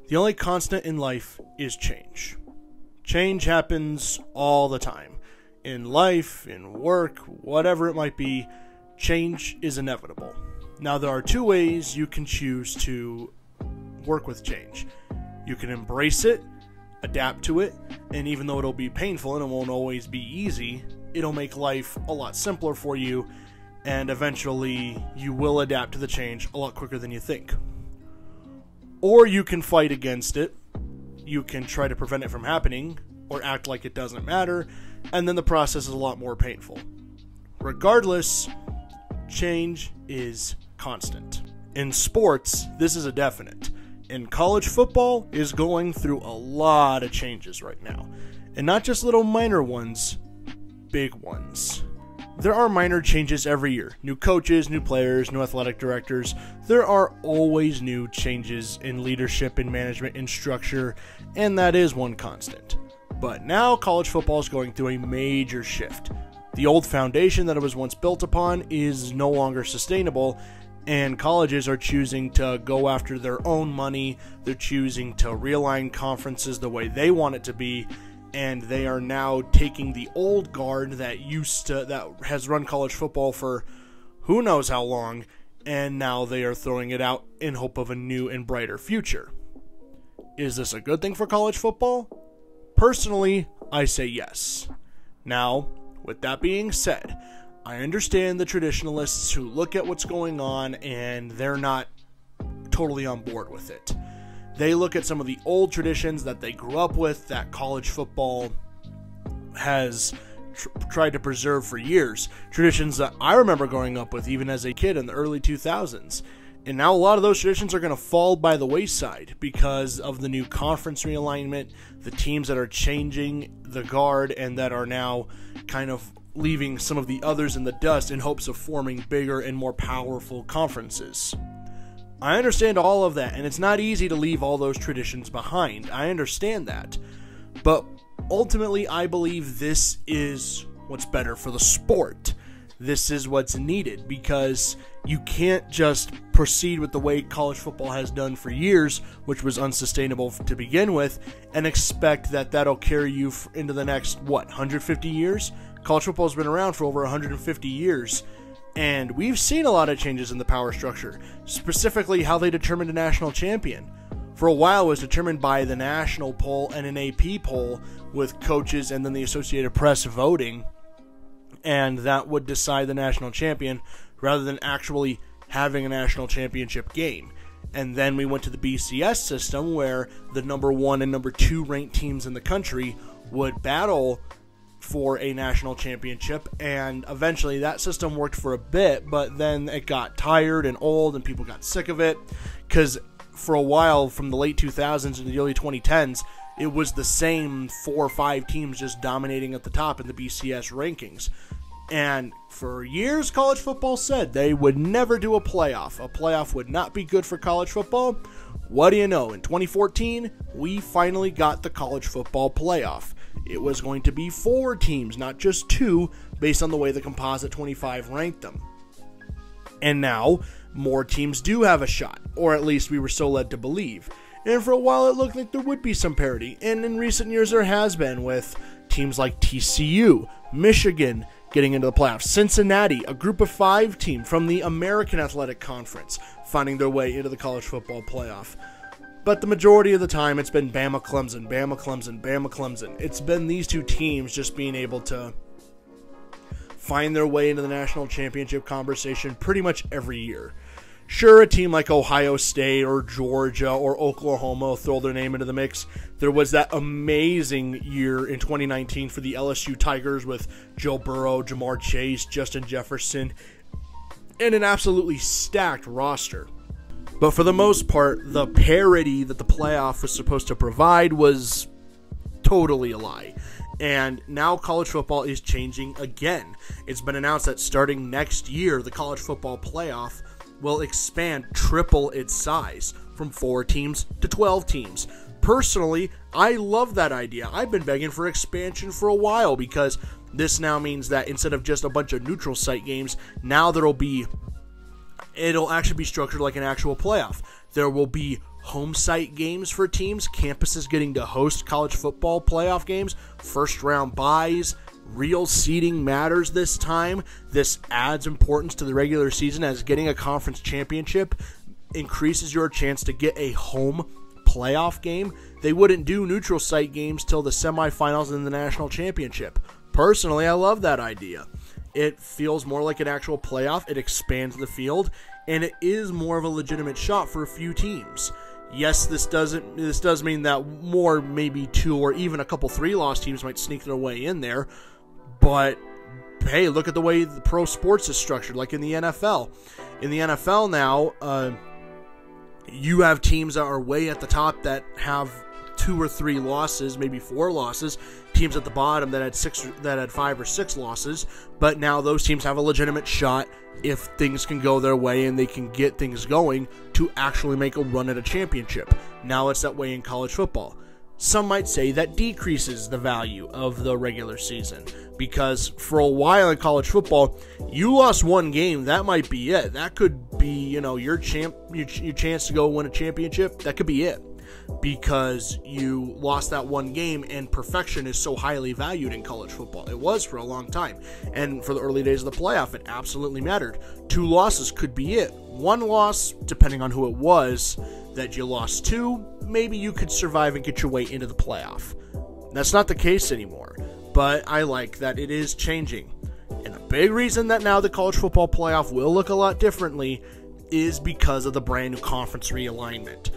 The only constant in life is change. Change happens all the time. In life, in work, whatever it might be, change is inevitable. Now, there are two ways you can choose to work with change. You can embrace it, adapt to it, and even though it'll be painful and it won't always be easy, it'll make life a lot simpler for you, and eventually you will adapt to the change a lot quicker than you think. Or you can fight against it. You can try to prevent it from happening, or act like it doesn't matter, and then the process is a lot more painful. Regardless, change is constant. In sports, this is a definite. And college football is going through a lot of changes right now. And not just little minor ones, big ones. There are minor changes every year. New coaches, new players, new athletic directors. There are always new changes in leadership, in management, in structure, and that is one constant. But now college football is going through a major shift. The old foundation that it was once built upon is no longer sustainable, and colleges are choosing to go after their own money. They're choosing to realign conferences the way they want it to be, and they are now taking the old guard that has run college football for who knows how long, and now they are throwing it out in hope of a new and brighter future. Is this a good thing for college football? Personally, I say yes. Now, with that being said, I understand the traditionalists who look at what's going on and they're not totally on board with it. They look at some of the old traditions that they grew up with, that college football has tried to preserve for years. Traditions that I remember growing up with even as a kid in the early 2000s. And now a lot of those traditions are going to fall by the wayside because of the new conference realignment, the teams that are changing the guard and that are now kind of leaving some of the others in the dust in hopes of forming bigger and more powerful conferences. I understand all of that, and it's not easy to leave all those traditions behind. I understand that. But ultimately, I believe this is what's better for the sport. This is what's needed, because you can't just proceed with the way college football has done for years, which was unsustainable to begin with, and expect that that'll carry you into the next, 150 years? College football has been around for over 150 years, and we've seen a lot of changes in the power structure, specifically how they determined a national champion. For a while, it was determined by the national poll and an AP poll with coaches and then the Associated Press voting, and that would decide the national champion rather than actually having a national championship game. And then we went to the BCS system where the number 1 and number 2 ranked teams in the country would battle for a national championship, and eventually that system worked for a bit, but then it got tired and old and people got sick of it, because for a while from the late 2000s and the early 2010s it was the same 4 or 5 teams just dominating at the top in the BCS rankings. And for years college football said they would never do a playoff. A playoff would not be good for college football. What do you know? In 2014, we finally got the college football playoff. It was going to be 4 teams, not just 2, based on the way the Composite 25 ranked them. And now, more teams do have a shot, or at least we were so led to believe. And for a while it looked like there would be some parity, and in recent years there has been, with teams like TCU, Michigan getting into the playoffs, Cincinnati, a group of 5 team from the American Athletic Conference, finding their way into the college football playoff. But the majority of the time, it's been Bama, Clemson, Bama, Clemson, Bama, Clemson. It's been these 2 teams just being able to find their way into the national championship conversation pretty much every year. Sure, a team like Ohio State or Georgia or Oklahoma throw their name into the mix. There was that amazing year in 2019 for the LSU Tigers with Joe Burrow, Jamar Chase, Justin Jefferson, and an absolutely stacked roster. But for the most part, the parity that the playoff was supposed to provide was totally a lie. And now college football is changing again. It's been announced that starting next year, the college football playoff will expand, triple its size, from 4 teams to 12 teams. Personally, I love that idea. I've been begging for expansion for a while, because this now means that instead of just a bunch of neutral site games, now it'll actually be structured like an actual playoff. There will be home site games for teams, campuses getting to host college football playoff games, first round byes. Real seeding matters this time. This adds importance to the regular season, as getting a conference championship increases your chance to get a home playoff game. They wouldn't do neutral site games till the semifinals in the national championship. Personally, I love that idea. It feels more like an actual playoff. It expands the field, and it is more of a legitimate shot for a few teams. Yes, this does mean that more, maybe 2 or even a couple 3-loss teams might sneak their way in there. But hey, look at the way the pro sports is structured, like in the NFL. In the NFL now, you have teams that are way at the top that have 2 or 3 losses, maybe 4 losses. Teams at the bottom that had 5 or 6 losses. But now those teams have a legitimate shot, if things can go their way and they can get things going, to actually make a run at a championship. Now it's that way in college football. Some might say that decreases the value of the regular season, because for a while in college football, you lost one game, that might be it. That could be, your chance to go win a championship. That could be it, because you lost that one game, and perfection is so highly valued in college football. It was for a long time, and for the early days of the playoff, it absolutely mattered. 2 losses could be it. 1 loss, depending on who it was, that you lost to, maybe you could survive and get your way into the playoff. That's not the case anymore, but I like that it is changing. And a big reason that now the college football playoff will look a lot differently is because of the brand new conference realignment.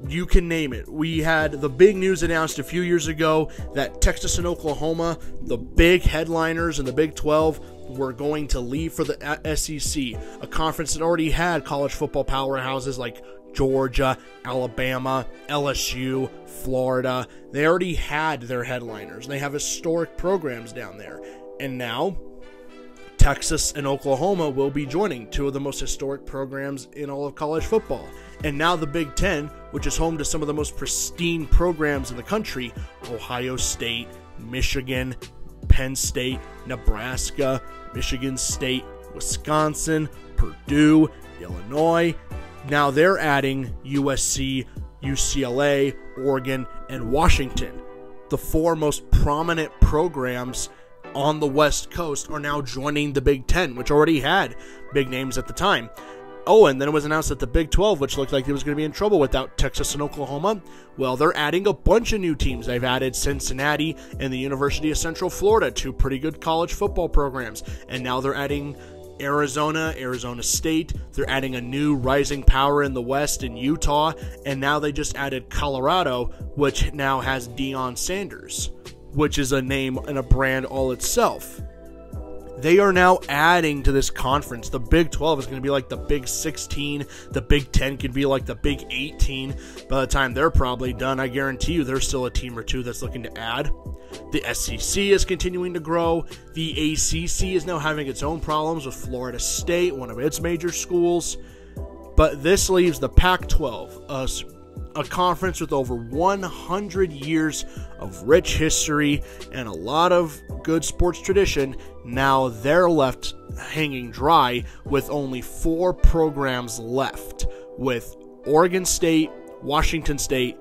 You can name it. We had the big news announced a few years ago that Texas and Oklahoma, the big headliners in the Big 12, were going to leave for the SEC, a conference that already had college football powerhouses like Georgia, Alabama, LSU, Florida. They already had their headliners. They have historic programs down there. And now, Texas and Oklahoma will be joining 2 of the most historic programs in all of college football. And now the Big Ten, which is home to some of the most pristine programs in the country, Ohio State, Michigan, Penn State, Nebraska, Michigan State, Wisconsin, Purdue, Illinois. Now they're adding USC, UCLA, Oregon, and Washington. The 4 most prominent programs on the West Coast are now joining the Big Ten, which already had big names at the time. Oh, and then it was announced that the Big 12, which looked like it was going to be in trouble without Texas and Oklahoma, well, they're adding a bunch of new teams. They've added Cincinnati and the University of Central Florida, 2 pretty good college football programs. And now they're adding Arizona State. They're adding a new rising power in the West in Utah. And now they just added Colorado, which now has Deion Sanders, which is a name and a brand all itself. They are now adding to this conference. The Big 12 is going to be like the Big 16. The Big 10 could be like the Big 18. By the time they're probably done, I guarantee you there's still a team or 2 that's looking to add. The SEC is continuing to grow. The ACC is now having its own problems with Florida State, one of its major schools. But this leaves the Pac-12, a conference with over 100 years of rich history and a lot of good sports tradition. Now they're left hanging dry with only 4 programs left, with Oregon State, Washington State,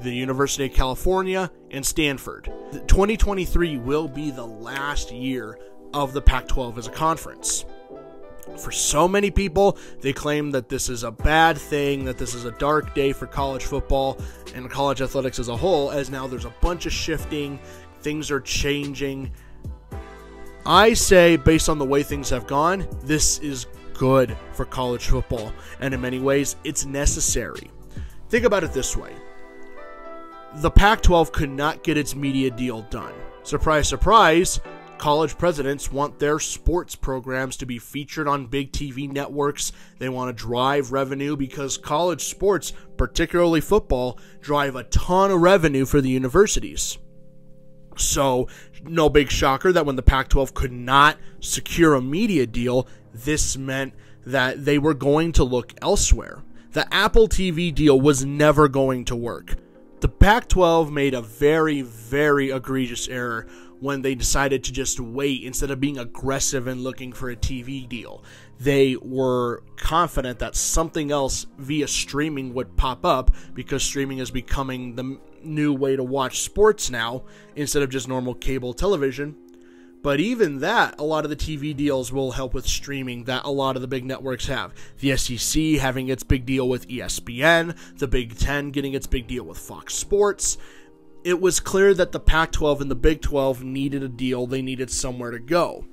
the University of California, and Stanford. 2023 will be the last year of the Pac-12 as a conference. For so many people, they claim that this is a bad thing, that this is a dark day for college football and college athletics as a whole, as now there's a bunch of shifting, things are changing. I say, based on the way things have gone, this is good for college football, and in many ways, it's necessary. Think about it this way. The Pac-12 could not get its media deal done. Surprise, surprise. College presidents want their sports programs to be featured on big TV networks. They want to drive revenue because college sports, particularly football, drive a ton of revenue for the universities. So, no big shocker that when the Pac-12 could not secure a media deal, this meant that they were going to look elsewhere. The Apple TV deal was never going to work. The Pac-12 made a very, very egregious error when they decided to just wait instead of being aggressive and looking for a TV deal. they were confident that something else via streaming would pop up, because streaming is becoming the new way to watch sports now instead of just normal cable television. But even that, a lot of the TV deals will help with streaming that a lot of the big networks have. The SEC having its big deal with ESPN, the Big Ten getting its big deal with Fox Sports. It was clear that the Pac-12 and the Big 12 needed a deal. They needed somewhere to go.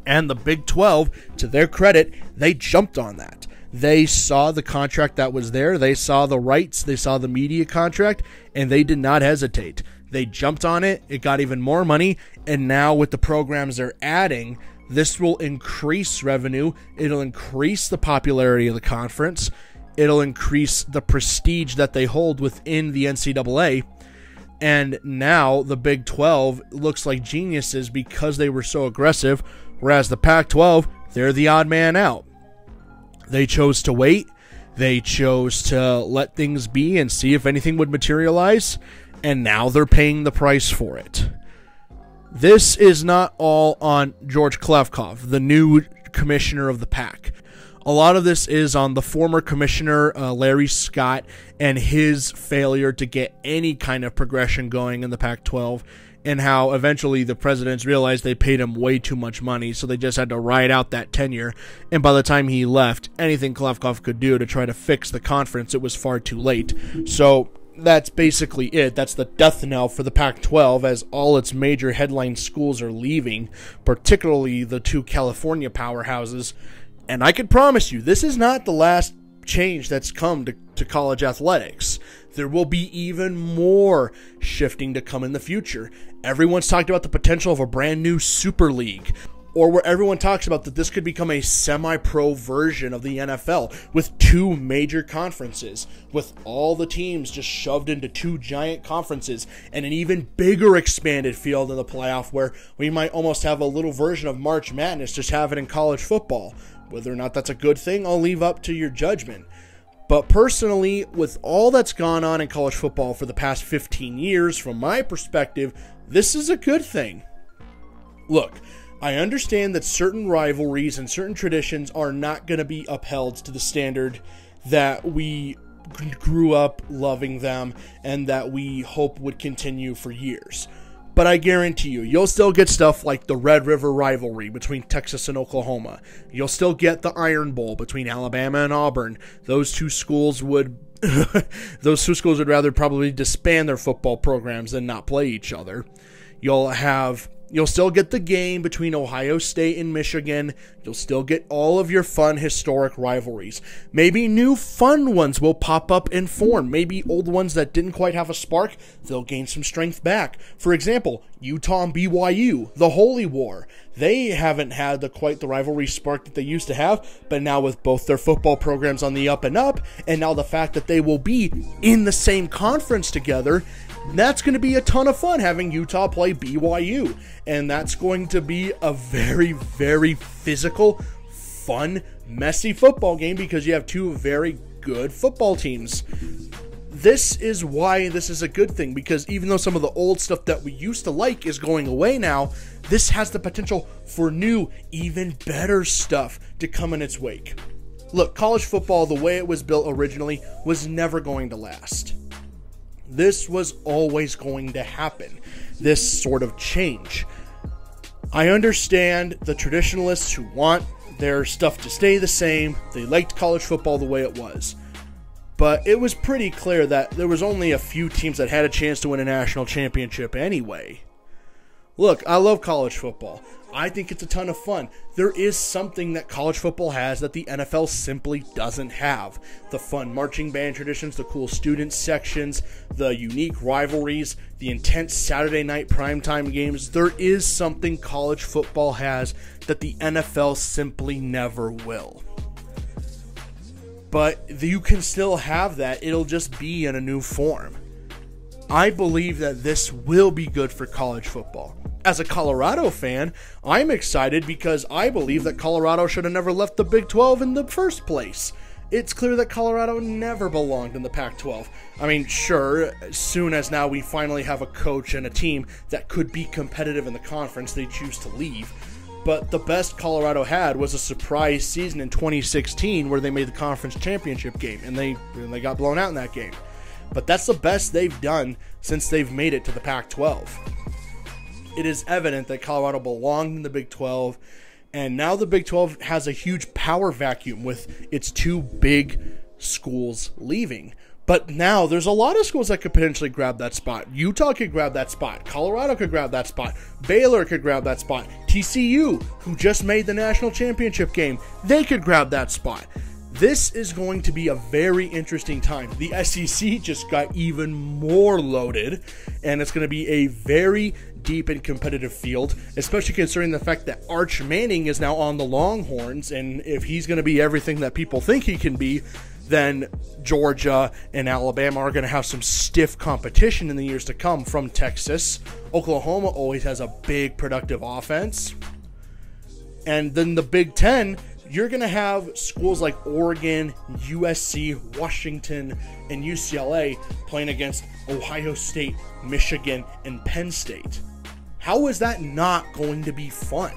And the Big 12, to their credit, they jumped on that. They saw the contract that was there. They saw the rights. They saw the media contract, and they did not hesitate. They jumped on it. It got even more money. And now with the programs they're adding, this will increase revenue. It'll increase the popularity of the conference. It'll increase the prestige that they hold within the NCAA. And now the Big 12 looks like geniuses because they were so aggressive, whereas the Pac-12, they're the odd man out. They chose to wait. They chose to let things be and see if anything would materialize. And now they're paying the price for it. This is not all on George Kliavkoff, the new commissioner of the Pac. A lot of this is on the former commissioner, Larry Scott, and his failure to get any kind of progression going in the Pac-12, and how eventually the presidents realized they paid him way too much money, so they just had to ride out that tenure. And by the time he left, anything Kliavkoff could do to try to fix the conference, it was far too late. So that's basically it. That's the death knell for the Pac-12, as all its major headline schools are leaving, particularly the two California powerhouses. And I can promise you, this is not the last change that's come to college athletics. There will be even more shifting to come in the future. Everyone's talked about the potential of a brand new Super League, or where everyone talks about that this could become a semi-pro version of the NFL with two major conferences, with all the teams just shoved into two giant conferences, and an even bigger expanded field in the playoff, where we might almost have a little version of March Madness, just have it in college football. Whether or not that's a good thing, I'll leave up to your judgment. But personally, with all that's gone on in college football for the past 15 years, from my perspective, this is a good thing. Look, I understand that certain rivalries and certain traditions are not going to be upheld to the standard that we grew up loving them and that we hope would continue for years. But I guarantee you, you'll still get stuff like the Red River rivalry between Texas and Oklahoma. You'll still get the Iron Bowl between Alabama and Auburn. Those two schools would rather probably disband their football programs than not play each other. You'll still get the game between Ohio State and Michigan. You'll still get all of your fun historic rivalries. Maybe new fun ones will pop up and form. Maybe old ones that didn't quite have a spark, they'll gain some strength back. For example, Utah and BYU, the Holy War. They haven't had quite the rivalry spark that they used to have, but now with both their football programs on the up and up, and now the fact that they will be in the same conference together, that's going to be a ton of fun having Utah play BYU. And that's going to be a very, very physical, fun, messy football game because you have two very good football teams. This is why this is a good thing, because even though some of the old stuff that we used to like is going away now, this has the potential for new, even better stuff to come in its wake. Look, college football, the way it was built originally, was never going to last. This was always going to happen, this sort of change. I understand the traditionalists who want their stuff to stay the same. They liked college football the way it was. But it was pretty clear that there was only a few teams that had a chance to win a national championship anyway. Look, I love college football. I think it's a ton of fun. There is something that college football has that the NFL simply doesn't have. The fun marching band traditions, the cool student sections, the unique rivalries, the intense Saturday night primetime games. There is something college football has that the NFL simply never will. But you can still have that. It'll just be in a new form. I believe that this will be good for college football. As a Colorado fan, I'm excited because I believe that Colorado should have never left the Big 12 in the first place. It's clear that Colorado never belonged in the Pac-12. I mean, sure, as soon as now we finally have a coach and a team that could be competitive in the conference, they choose to leave. But the best Colorado had was a surprise season in 2016 where they made the conference championship game, and they got blown out in that game. But that's the best they've done since they've made it to the Pac-12. It is evident that Colorado belonged in the Big 12, and now the Big 12 has a huge power vacuum with its two big schools leaving. But now there's a lot of schools that could potentially grab that spot. Utah could grab that spot. Colorado could grab that spot. Baylor could grab that spot. TCU, who just made the national championship game, they could grab that spot. This is going to be a very interesting time. The SEC just got even more loaded, and it's going to be a very deep and competitive field, especially considering the fact that Arch Manning is now on the Longhorns, and if he's going to be everything that people think he can be, then Georgia and Alabama are going to have some stiff competition in the years to come from Texas. Oklahoma always has a big, productive offense. And then the Big Ten, you're going to have schools like Oregon, USC, Washington, and UCLA playing against Ohio State, Michigan, and Penn State. How is that not going to be fun?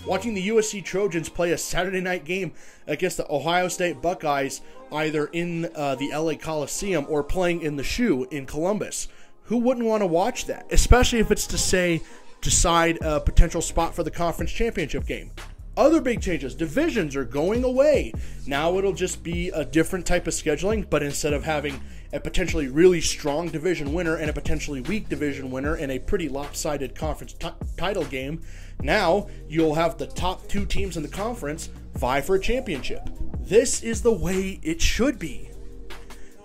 Watching the USC Trojans play a Saturday night game against the Ohio State Buckeyes, either in the LA Coliseum or playing in the Shoe in Columbus. Who wouldn't want to watch that? Especially if it's to decide a potential spot for the conference championship game. Other big changes. Divisions are going away. Now it'll just be a different type of scheduling, but instead of having a potentially really strong division winner and a potentially weak division winner in a pretty lopsided conference title game, now you'll have the top two teams in the conference vie for a championship. This is the way it should be.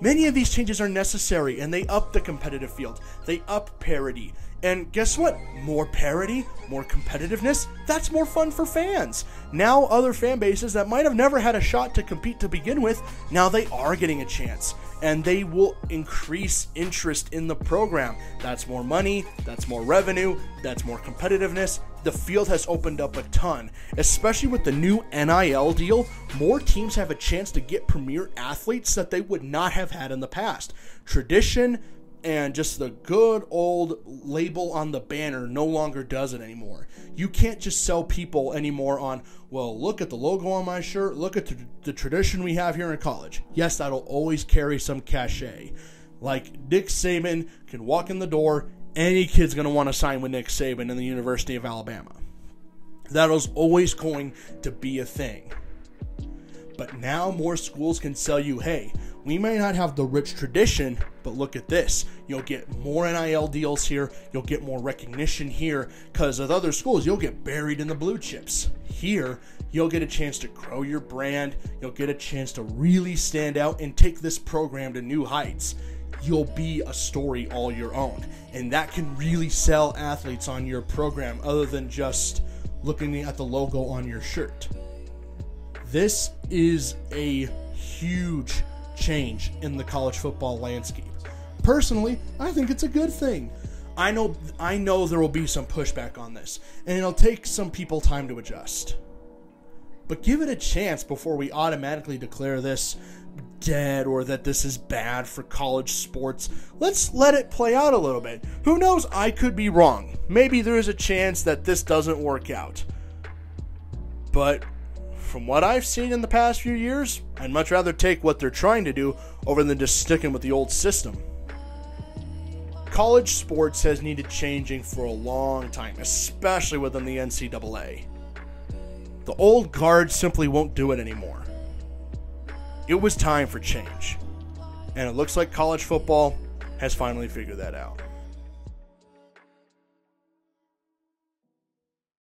Many of these changes are necessary, and they up the competitive field. They up parity. And guess what? More parity, more competitiveness, that's more fun for fans. Now other fan bases that might have never had a shot to compete to begin with, now they are getting a chance. And they will increase interest in the program. That's more money, that's more revenue, that's more competitiveness. The field has opened up a ton. Especially with the new NIL deal, more teams have a chance to get premier athletes that they would not have had in the past. Tradition and just the good old label on the banner no longer does it anymore. You can't just sell people anymore on, well, look at the logo on my shirt, look at the tradition we have here in college. Yes, that'll always carry some cachet. Like Nick Saban can walk in the door, any kid's going to want to sign with Nick Saban in the University of Alabama. That was always going to be a thing. But now more schools can sell you, hey, we may not have the rich tradition, but look at this. You'll get more NIL deals here. You'll get more recognition here. Because with other schools, you'll get buried in the blue chips. Here, you'll get a chance to grow your brand. You'll get a chance to really stand out and take this program to new heights. You'll be a story all your own. And that can really sell athletes on your program other than just looking at the logo on your shirt. This is a huge change in the college football landscape. Personally, I think it's a good thing. I know there will be some pushback on this, and it'll take some people time to adjust. But give it a chance before we automatically declare this dead or that this is bad for college sports. Let's let it play out a little bit. Who knows? I could be wrong. Maybe there is a chance that this doesn't work out. But from what I've seen in the past few years, I'd much rather take what they're trying to do over than just sticking with the old system. College sports has needed changing for a long time, especially within the NCAA. The old guard simply won't do it anymore. It was time for change, and it looks like college football has finally figured that out.